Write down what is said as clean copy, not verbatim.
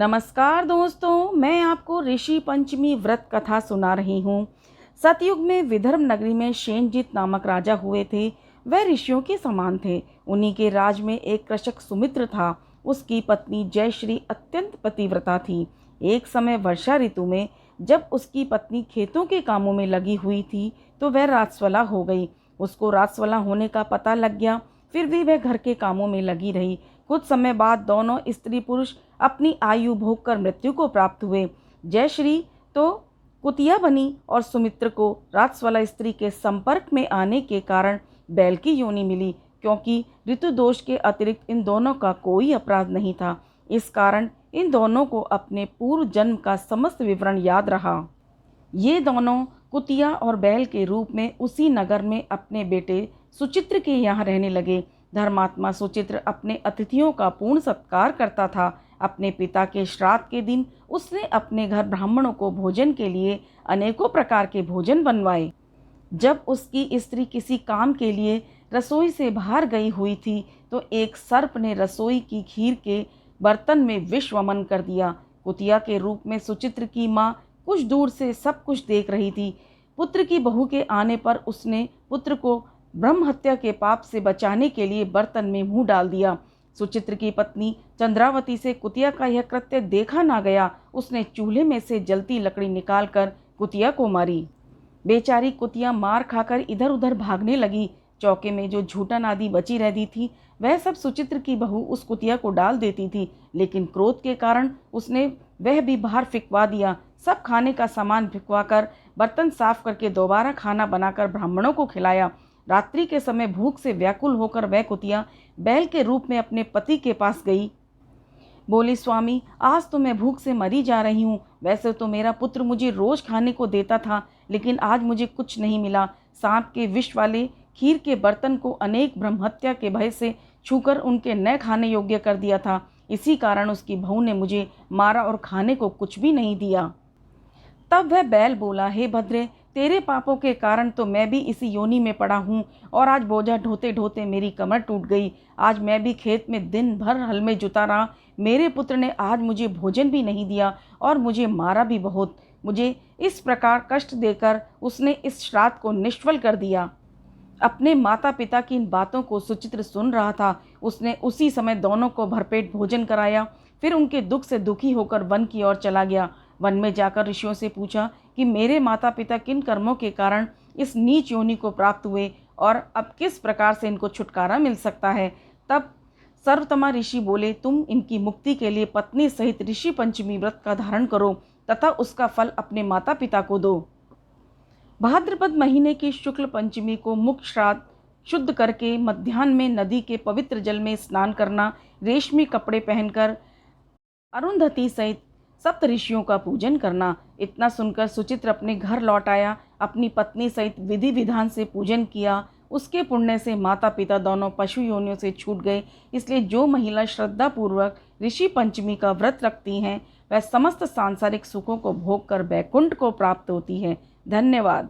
नमस्कार दोस्तों, मैं आपको ऋषि पंचमी व्रत कथा सुना रही हूँ। सतयुग में विदर्भ नगरी में शेनजीत नामक राजा हुए थे। वह ऋषियों के समान थे। उन्हीं के राज में एक कृषक सुमित्र था। उसकी पत्नी जयश्री अत्यंत पतिव्रता थी। एक समय वर्षा ऋतु में जब उसकी पत्नी खेतों के कामों में लगी हुई थी तो वह राजस्वला हो गई। उसको राजस्वला होने का पता लग गया, फिर भी वह घर के कामों में लगी रही। कुछ समय बाद दोनों स्त्री पुरुष अपनी आयु भोग कर मृत्यु को प्राप्त हुए। जयश्री तो कुतिया बनी और सुमित्र को राजस्वला स्त्री के संपर्क में आने के कारण बैल की योनि मिली, क्योंकि ऋतु दोष के अतिरिक्त इन दोनों का कोई अपराध नहीं था। इस कारण इन दोनों को अपने पूर्व जन्म का समस्त विवरण याद रहा। ये दोनों कुतिया और बैल के रूप में उसी नगर में अपने बेटे सुचित्र के यहाँ रहने लगे। धर्मात्मा सुचित्र अपने अतिथियों का पूर्ण सत्कार करता था। अपने पिता के श्राद्ध के दिन उसने अपने घर ब्राह्मणों को भोजन के लिए अनेकों प्रकार के भोजन बनवाए। जब उसकी स्त्री किसी काम के लिए रसोई से बाहर गई हुई थी तो एक सर्प ने रसोई की खीर के बर्तन में विष वमन कर दिया। कुतिया के रूप में सुचित्र की माँ कुछ दूर से सब कुछ देख रही थी। पुत्र की बहू के आने पर उसने पुत्र को ब्रह्म हत्या के पाप से बचाने के लिए बर्तन में मुंह डाल दिया। सुचित्र की पत्नी चंद्रावती से कुतिया का यह कृत्य देखा ना गया। उसने चूल्हे में से जलती लकड़ी निकालकर कुतिया को मारी। बेचारी कुतिया मार खाकर इधर उधर भागने लगी। चौके में जो झूठन आदि बची रहती थी वह सब सुचित्र की बहू उस कुतिया को डाल देती थी, लेकिन क्रोध के कारण उसने वह भी बाहर फिकवा दिया। सब खाने का सामान फिकवाकर बर्तन साफ करके दोबारा खाना बनाकर ब्राह्मणों को खिलाया। रात्रि के समय भूख से व्याकुल होकर वह कुतिया बैल के रूप में अपने पति के पास गई। बोली, स्वामी, आज तो मैं भूख से मरी जा रही हूँ। वैसे तो मेरा पुत्र मुझे रोज खाने को देता था, लेकिन आज मुझे कुछ नहीं मिला। सांप के विष वाले खीर के बर्तन को अनेक ब्रह्महत्या के भय से छूकर उनके न खाने योग्य कर दिया था। इसी कारण उसकी बहू ने मुझे मारा और खाने को कुछ भी नहीं दिया। तब वह बैल बोला, हे भद्रे, तेरे पापों के कारण तो मैं भी इसी योनि में पड़ा हूँ और आज बोझा ढोते ढोते मेरी कमर टूट गई। आज मैं भी खेत में दिन भर हल में जुता रहा। मेरे पुत्र ने आज मुझे भोजन भी नहीं दिया और मुझे मारा भी बहुत। मुझे इस प्रकार कष्ट देकर उसने इस श्राद्ध को निष्फल कर दिया। अपने माता पिता की इन बातों को सुचित्र सुन रहा था। उसने उसी समय दोनों को भरपेट भोजन कराया, फिर उनके दुख से दुखी होकर वन की ओर चला गया। वन में जाकर ऋषियों से पूछा कि मेरे माता पिता किन कर्मों के कारण इस नीच योनि को प्राप्त हुए और अब किस प्रकार से इनको छुटकारा मिल सकता है। तब सर्वतमा ऋषि बोले, तुम इनकी मुक्ति के लिए पत्नी सहित ऋषि पंचमी व्रत का धारण करो तथा उसका फल अपने माता पिता को दो। भाद्रपद महीने की शुक्ल पंचमी को मुख श्राद्ध शुद्ध करके मध्याह्न में नदी के पवित्र जल में स्नान करना, रेशमी कपड़े पहनकर अरुंधति सहित सप्त ऋषियों का पूजन करना। इतना सुनकर सुचित्र अपने घर लौट आया। अपनी पत्नी सहित विधि विधान से पूजन किया। उसके पुण्य से माता पिता दोनों पशु योनियों से छूट गए। इसलिए जो महिला श्रद्धा पूर्वक ऋषि पंचमी का व्रत रखती हैं वह समस्त सांसारिक सुखों को भोग कर वैकुंठ को प्राप्त होती है। धन्यवाद।